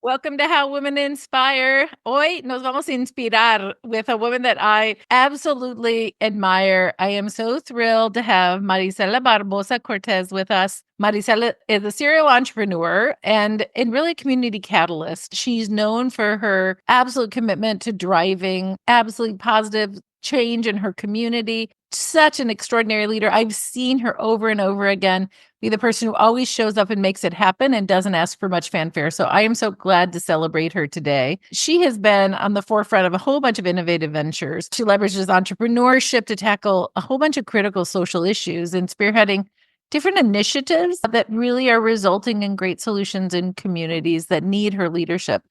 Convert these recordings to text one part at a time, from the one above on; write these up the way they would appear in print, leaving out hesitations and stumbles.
Welcome to How Women Inspire. Hoy nos vamos a inspirar with a woman that I absolutely admire. I am so thrilled to have Marisela Barbosa Cortez with us. Marisela is a serial entrepreneur and really a community catalyst. She's known for her absolute commitment to driving absolutely positive change in her community. Such an extraordinary leader. I've seen her over and over again be the person who always shows up and makes it happen and doesn't ask for much fanfare. So I am so glad to celebrate her today. She has been on the forefront of a whole bunch of innovative ventures. She leverages entrepreneurship to tackle a whole bunch of critical social issues and spearheading different initiatives that really are resulting in great solutions in communities that need her leadership.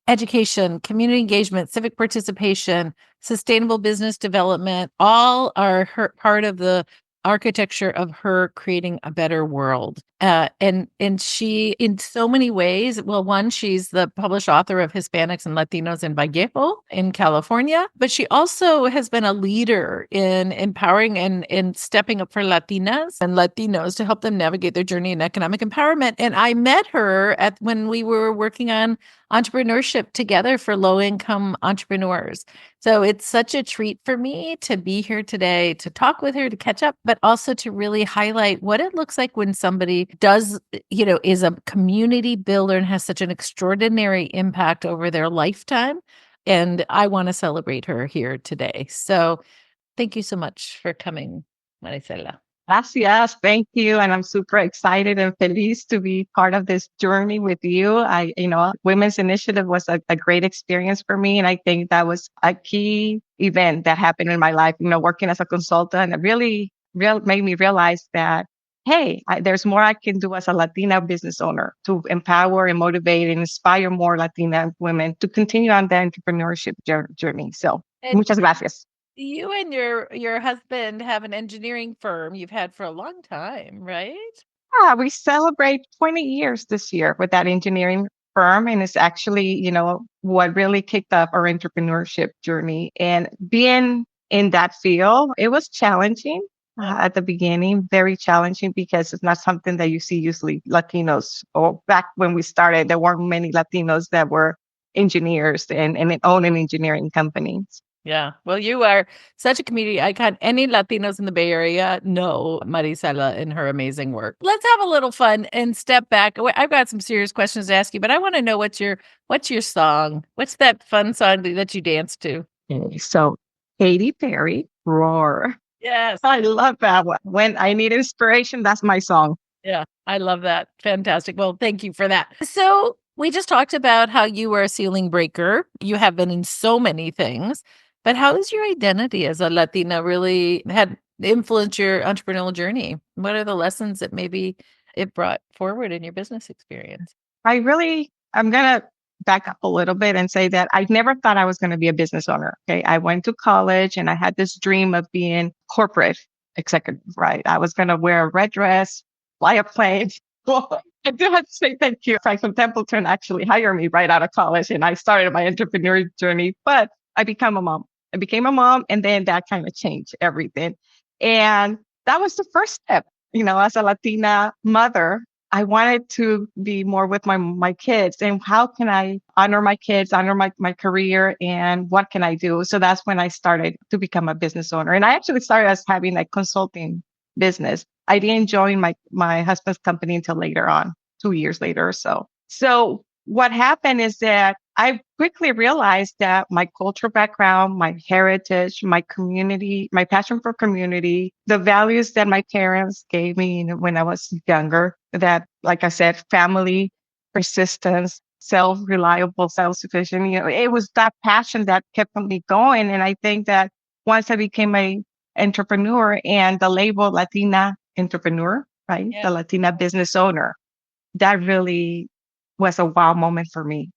Education, community engagement, civic participation, sustainable business development, all are part of the architecture of her creating a better world. And she, in so many ways, well, one, she's the published author of Hispanics and Latinos in Vallejo in California, but she also has been a leader in empowering and stepping up for Latinas and Latinos to help them navigate their journey in economic empowerment. And I met her when we were working on entrepreneurship together for low-income entrepreneurs. So it's such a treat for me to be here today to talk with her, to catch up, but also to really highlight what it looks like when somebody does, is a community builder and has such an extraordinary impact over their lifetime. And I want to celebrate her here today. So thank you so much for coming, Marisela. Gracias. Thank you. And I'm super excited and feliz to be part of this journey with you. Women's Initiative was a great experience for me. And I think that was a key event that happened in my life, working as a consultant. It really made me realize that, hey, there's more I can do as a Latina business owner to empower and motivate and inspire more Latina women to continue on the entrepreneurship journey. So, muchas gracias. You and your husband have an engineering firm you've had for a long time, right? Yeah, we celebrate 20 years this year with that engineering firm. And it's actually, what really kicked off our entrepreneurship journey. And being in that field, it was challenging at the beginning, very challenging because it's not something that you see usually Latinos, or back when we started, there weren't many Latinos that were engineers and owning engineering companies. Yeah. Well, you are such a community icon. Any Latinos in the Bay Area know Marisela and her amazing work. Let's have a little fun and step back. I've got some serious questions to ask you, but I want to know what's your song? What's that fun song that you dance to? Okay, so Katy Perry, Roar. Yes. I love that one. When I need inspiration, that's my song. Yeah, I love that. Fantastic. Well, thank you for that. So we just talked about how you were a ceiling breaker. You have been in so many things. But how has your identity as a Latina really had influenced your entrepreneurial journey? What are the lessons that maybe it brought forward in your business experience? I'm going to back up a little bit and say that I never thought I was going to be a business owner. Okay. I went to college and I had this dream of being corporate executive, right? I was going to wear a red dress, fly a plane. Well, I do have to say thank you. Franklin Templeton actually hired me right out of college and I started my entrepreneurial journey, but I became a mom. And then that kind of changed everything. And that was the first step, as a Latina mother. I wanted to be more with my kids and how can I honor my kids, honor my career, and what can I do? So that's when I started to become a business owner. And I actually started as having a consulting business. I didn't join my husband's company until later on, 2 years later or so. So what happened is that I quickly realized that my cultural background, my heritage, my community, my passion for community, the values that my parents gave me when I was younger, that, like I said, family, persistence, self-reliable, self-sufficient, it was that passion that kept me going. And I think that once I became an entrepreneur and the label Latina entrepreneur, right? Yeah. The Latina business owner, that really was a wow moment for me.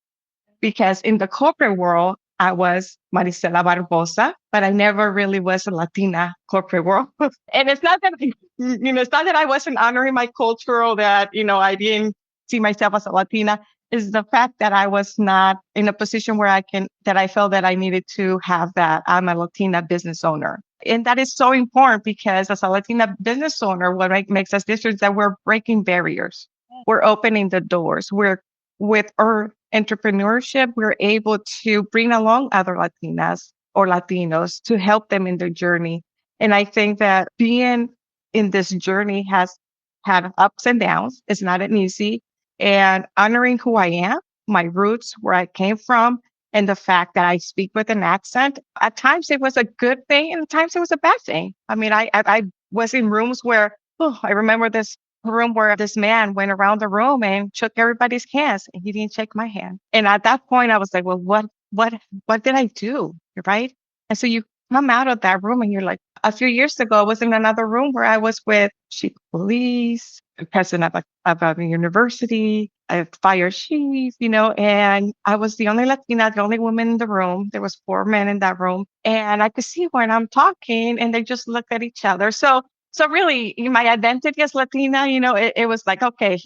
Because in the corporate world, I was Marisela Barbosa, but I never really was a Latina corporate world. And it's not that, it's not that I wasn't honoring my culture or that, I didn't see myself as a Latina. It's the fact that I was not in a position where I felt that I needed to have that. I'm a Latina business owner. And that is so important because as a Latina business owner, what makes us different is that we're breaking barriers. We're opening the doors. We're with our entrepreneurship, we're able to bring along other Latinas or Latinos to help them in their journey. And I think that being in this journey has had ups and downs. It's not an easy. And honoring who I am, my roots, where I came from, and the fact that I speak with an accent, at times it was a good thing and at times it was a bad thing. I mean, I was in rooms where, oh, I remember this room where this man went around the room and shook everybody's hands and he didn't shake my hand. And at that point I was like, well, what did I do? Right. And so you come out of that room and you're like, a few years ago, I was in another room where I was with chief of police, the president of a university, a fire chief, and I was the only Latina, the only woman in the room. There was 4 men in that room. And I could see when I'm talking and they just looked at each other. So really, my identity as Latina, it was like, okay,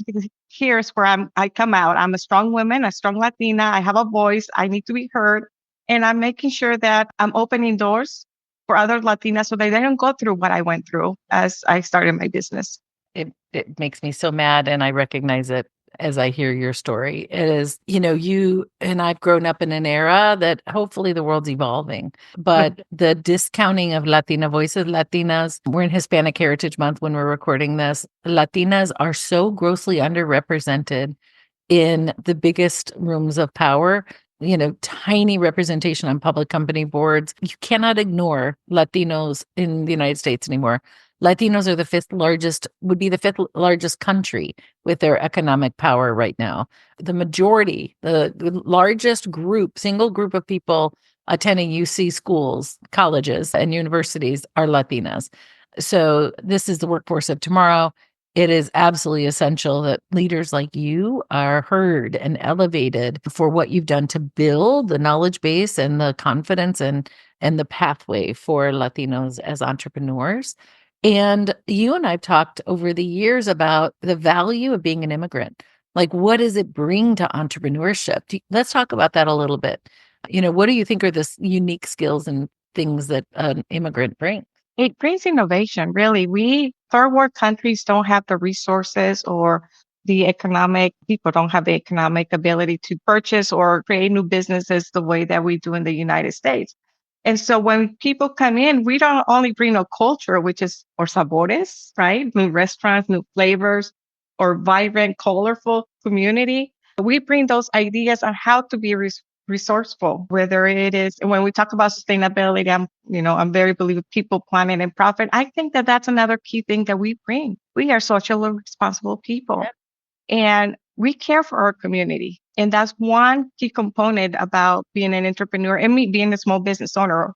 here's where I come out. I'm a strong woman, a strong Latina. I have a voice. I need to be heard. And I'm making sure that I'm opening doors for other Latinas so that they don't go through what I went through as I started my business. It makes me so mad, and I recognize it as I hear your story. It is, you and I've grown up in an era that hopefully the world's evolving, but the discounting of Latina voices, Latinas, we're in Hispanic Heritage Month when we're recording this. Latinas are so grossly underrepresented in the biggest rooms of power, tiny representation on public company boards. You cannot ignore Latinos in the United States anymore. Latinos are would be the fifth largest country with their economic power right now. The majority, the largest single group of people attending UC schools, colleges, and universities are Latinas. So this is the workforce of tomorrow. It is absolutely essential that leaders like you are heard and elevated for what you've done to build the knowledge base and the confidence and the pathway for Latinos as entrepreneurs. And you and I've talked over the years about the value of being an immigrant. Like, what does it bring to entrepreneurship? Let's talk about that a little bit. What do you think are the unique skills and things that an immigrant brings? It brings innovation, really. We third world countries don't have the resources or people don't have the economic ability to purchase or create new businesses the way that we do in the United States. And so when people come in, we don't only bring a culture, which is or sabores, right? New restaurants, new flavors, or vibrant, colorful community. We bring those ideas on how to be resourceful, whether it is when we talk about sustainability, I'm very believer people, planet, and profit. I think that that's another key thing that we bring. We are socially responsible people. Yep. And we care for our community. And that's one key component about being an entrepreneur and me being a small business owner,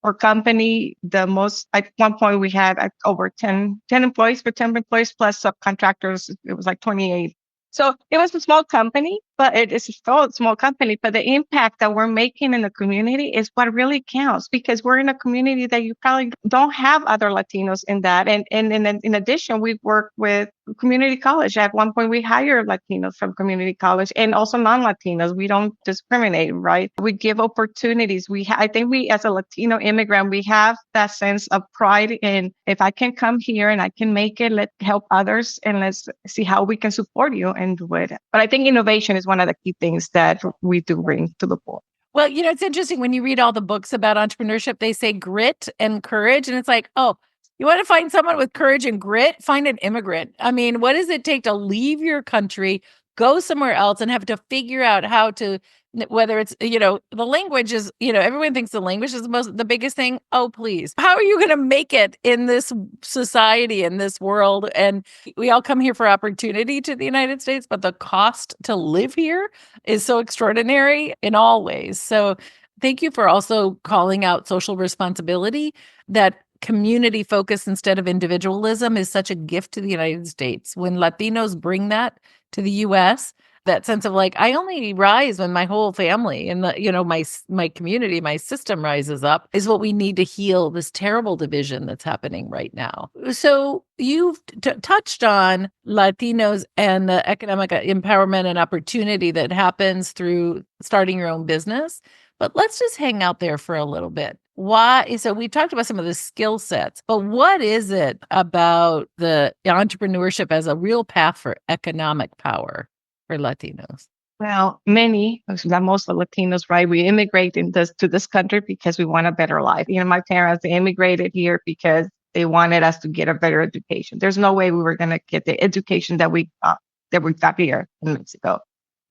or company. At one point we had over 10 employees, but 10 employees plus subcontractors. It was like 28. So it was a small company, but it is still a small company. But the impact that we're making in the community is what really counts, because we're in a community that you probably don't have other Latinos in that. And in addition, we've worked with community college. At one point, we hire Latinos from community college and also non-Latinos. We don't discriminate, right? We give opportunities. I think we, as a Latino immigrant, we have that sense of pride in, if I can come here and I can make it, let's help others and let's see how we can support you and do it. But I think innovation is one of the key things that we do bring to the board. Well, it's interesting when you read all the books about entrepreneurship, they say grit and courage. And it's like, oh, you want to find someone with courage and grit? Find an immigrant. I mean, what does it take to leave your country, go somewhere else, and have to figure out how to, whether it's, the language is, everyone thinks the language is the biggest thing. Oh, please. How are you going to make it in this society, in this world? And we all come here for opportunity to the United States, but the cost to live here is so extraordinary in all ways. So thank you for also calling out social responsibility. That community focus instead of individualism is such a gift to the United States. When Latinos bring that to the US, that sense of like, I only rise when my whole family and my community, my system rises up, is what we need to heal this terrible division that's happening right now. So you've touched on Latinos and the economic empowerment and opportunity that happens through starting your own business. But let's just hang out there for a little bit. Why? So we talked about some of the skill sets, but what is it about the entrepreneurship as a real path for economic power for Latinos? Well, many, most of Latinos, right? We immigrate to this country because we want a better life. My parents, they immigrated here because they wanted us to get a better education. There's no way we were going to get the education that we got here in Mexico.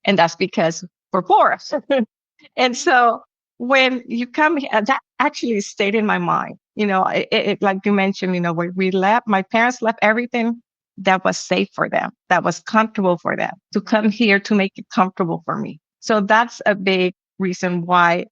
And that's because we're poor. And so when you come here, that actually stayed in my mind. Like you mentioned, when we left, my parents left everything that was safe for them, that was comfortable for them to come here to make it comfortable for me. So that's a big reason why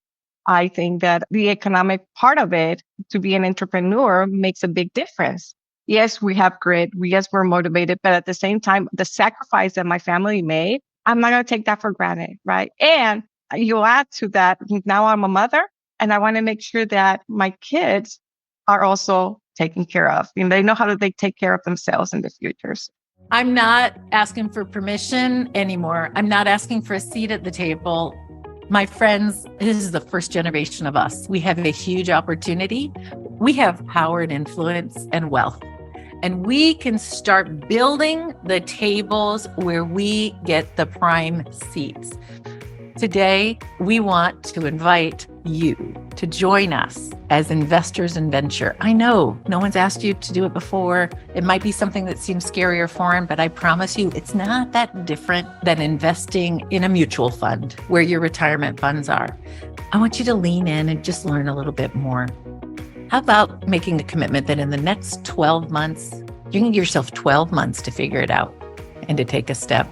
I think that the economic part of it, to be an entrepreneur, makes a big difference. Yes, we have grit. Yes, we're motivated. But at the same time, the sacrifice that my family made, I'm not going to take that for granted. Right. And you add to that, now I'm a mother and I want to make sure that my kids are also taken care of. They know how to take care of themselves in the futures. I'm not asking for permission anymore. I'm not asking for a seat at the table. My friends, this is the first generation of us. We have a huge opportunity. We have power and influence and wealth. And we can start building the tables where we get the prime seats. Today, we want to invite you to join us as investors in venture. I know no one's asked you to do it before. It might be something that seems scary or foreign, but I promise you it's not that different than investing in a mutual fund where your retirement funds are. I want you to lean in and just learn a little bit more. How about making a commitment that in the next 12 months, you can give yourself 12 months to figure it out and to take a step.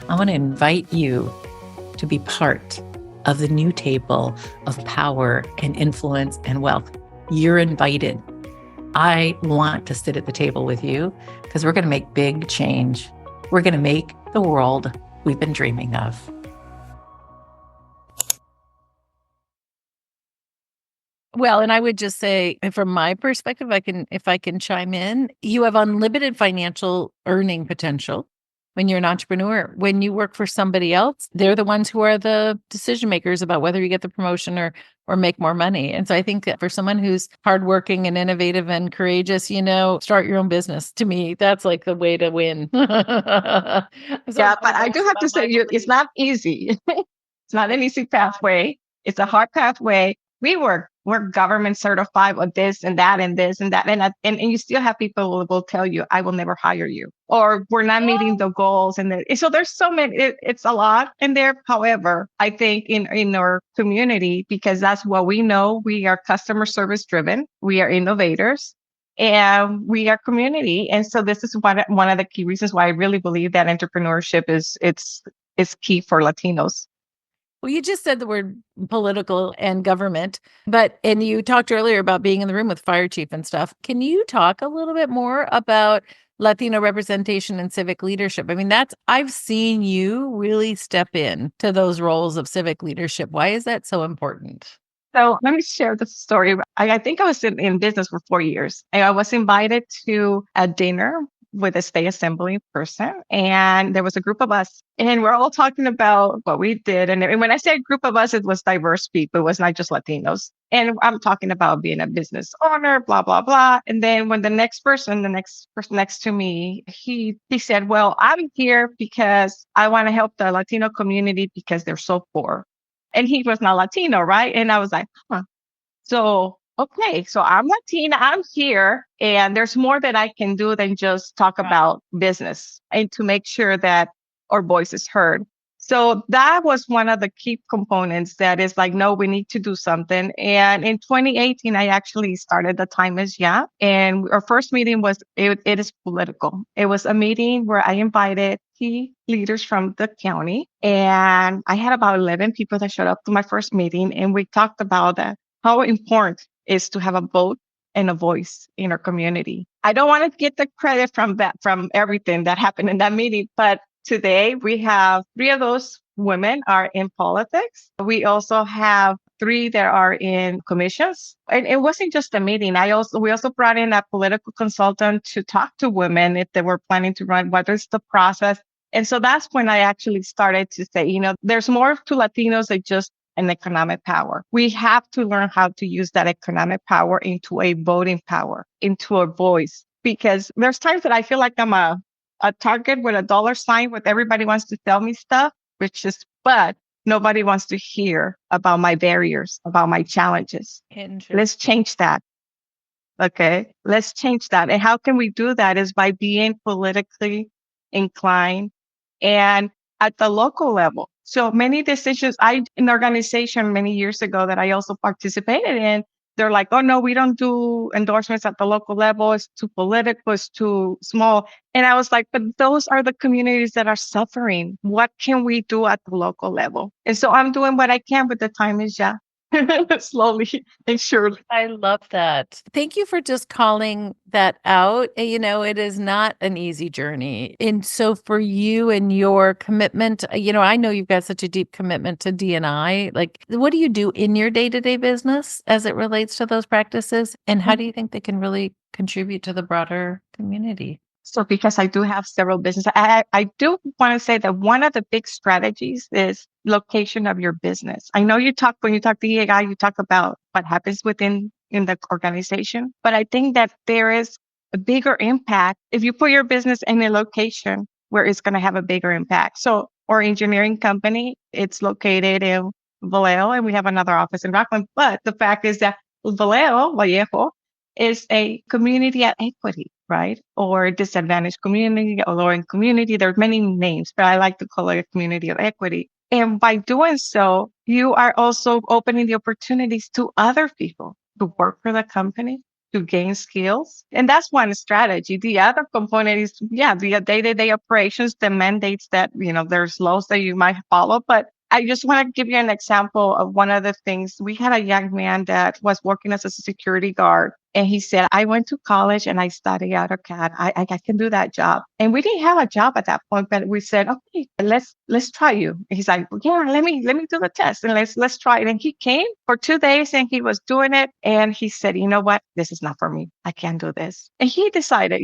I want to invite you to be part of the new table of power and influence and wealth. You're invited. I want to sit at the table with you because we're going to make big change. We're going to make the world we've been dreaming of. Well, and I would just say, from my perspective, if I can chime in, you have unlimited financial earning potential when you're an entrepreneur. When you work for somebody else, they're the ones who are the decision makers about whether you get the promotion or make more money. And so I think that for someone who's hardworking and innovative and courageous, start your own business. To me, that's like the way to win. Yeah, but I do have to say, it's not easy. It's not an easy pathway. It's a hard pathway. We're government certified with this and that and this and that. And you still have people who will tell you, I will never hire you, or we're not meeting the goals. So there's so many, it's a lot in there. However, I think in our community, because that's what we know, we are customer service driven. We are innovators and we are community. And so this is one of the key reasons why I really believe that entrepreneurship is key for Latinos. Well, you just said the word political and government, and you talked earlier about being in the room with fire chief and stuff. Can you talk a little bit more about Latino representation and civic leadership? I mean, I've seen you really step in to those roles of civic leadership. Why is that so important? So let me share the story. I think I was in business for 4 years. And I was invited to a dinner with a state assembly person. And there was a group of us and we're all talking about what we did. And when I say group of us, it was diverse people. It was not just Latinos. And I'm talking about being a business owner, blah, blah, blah. And then when the next person next to me, he said, well, I'm here because I want to help the Latino community because they're so poor. And he was not Latino, right? And I was like, huh. So, okay, so I'm Latina, I'm here, and there's more that I can do than just talk about business and to make sure that our voice is heard. So that was one of the key components that is like, no, we need to do something. And in 2018, I actually started The Time Is Yeah. And our first meeting it is political. It was a meeting where I invited key leaders from the county. And I had about 11 people that showed up to my first meeting. And we talked about that, how important it is to have a vote and a voice in our community. I don't want to get the credit from everything that happened in that meeting, but today we have 3 of those women are in politics. We also have 3 that are in commissions. And it wasn't just a meeting. We also brought in a political consultant to talk to women if they were planning to run, what is the process. And so that's when I actually started to say, there's more to Latinos than just an economic power. We have to learn how to use that economic power into a voting power, into a voice, because there's times that I feel like I'm a target with a dollar sign where everybody wants to tell me stuff. but nobody wants to hear about my barriers, about my challenges. Interesting. Let's change that. Okay. Let's change that. And how can we do that is by being politically inclined and at the local level. So many decisions, an organization many years ago that I also participated in, they're like, oh no, we don't do endorsements at the local level. It's too political, it's too small. And I was like, but those are the communities that are suffering. What can we do at the local level? And so I'm doing what I can, but the time is yeah. Slowly and surely. I love that. Thank you for just calling that out. It is not an easy journey. And so for you and your commitment, I know you've got such a deep commitment to D&I. Like, what do you do in your day-to-day business as it relates to those practices? And how do you think they can really contribute to the broader community? So because I do have several businesses, I do want to say that one of the big strategies is location of your business. I know when you talk to EAI, you talk about what happens in the organization, but I think that there is a bigger impact if you put your business in a location where it's going to have a bigger impact. So our engineering company, it's located in Vallejo, and we have another office in Rockland. But the fact is that Vallejo is a community at equity, right? Or disadvantaged community, or low income community. There's many names, but I like to call it a community of equity. And by doing so, you are also opening the opportunities to other people to work for the company, to gain skills. And that's one strategy. The other component is, the day-to-day operations, the mandates that, there's laws that you might follow. But I just want to give you an example of one of the things. We had a young man that was working as a security guard. And he said, I went to college and I studied AutoCAD. I can do that job. And we didn't have a job at that point, but we said, okay, let's try you. And he's like, yeah, let me do the test and let's try it. And he came for 2 days and he was doing it. And he said, you know what? This is not for me. I can't do this. And he decided,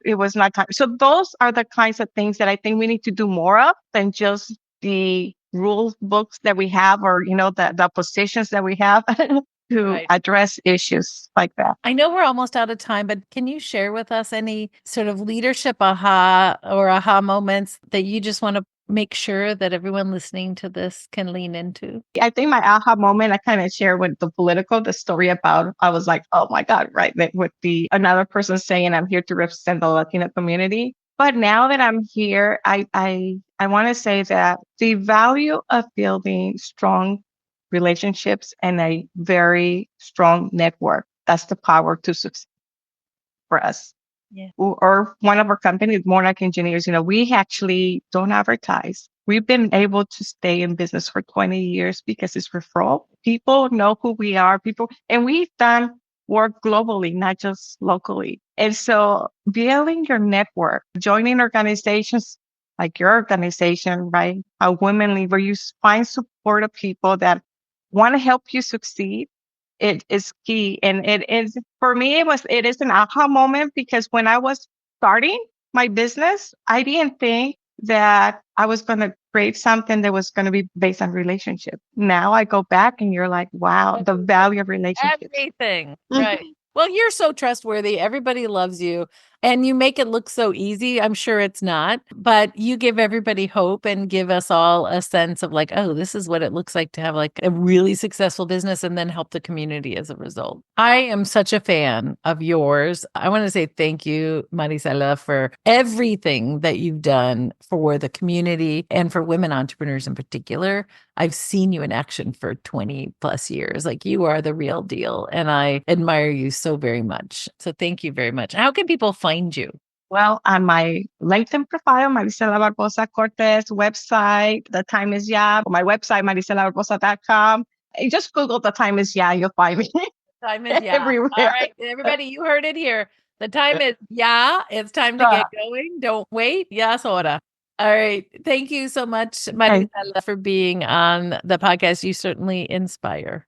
it was not time. So those are the kinds of things that I think we need to do more of than just the rule books that we have, or, the positions that we have. To address issues like that. I know we're almost out of time, but can you share with us any sort of leadership aha moments that you just want to make sure that everyone listening to this can lean into? I think my aha moment, I kind of share with the story about, I was like, oh my God, right. That would be another person saying, I'm here to represent the Latino community. But now that I'm here, I want to say that the value of building strong relationships and a very strong network. That's the power to succeed for us. Yeah. Or one of our companies, More Like Engineers, we actually don't advertise. We've been able to stay in business for 20 years because it's referral. People know who we are, and we've done work globally, not just locally. And so building your network, joining organizations like your organization, right? A women lead, where you find supportive people that want to help you succeed. It is key. And it is, for me, it is an aha moment, because when I was starting my business, I didn't think that I was going to create something that was going to be based on relationship. Now I go back and you're like, wow, the value of relationships. Everything. Right. Well, you're so trustworthy. Everybody loves you. And you make it look so easy. I'm sure it's not, but you give everybody hope and give us all a sense of like, oh, this is what it looks like to have like a really successful business and then help the community as a result. I am such a fan of yours. I want to say thank you, Marisela, for everything that you've done for the community and for women entrepreneurs in particular. I've seen you in action for 20 plus years. Like, you are the real deal. And I admire you so very much. So thank you very much. How can people find you? Well, on my LinkedIn profile, Marisela Barbosa Cortez website, The Time Is Yeah. My website, mariselabarbosa.com. You just Google The Time Is Yeah, you'll find me. Time is yeah. Everywhere. All right, everybody, you heard it here. The time is yeah. It's time to get going. Don't wait. Yes, ahora. All right. Thank you so much, Marisela, for being on the podcast. You certainly inspire.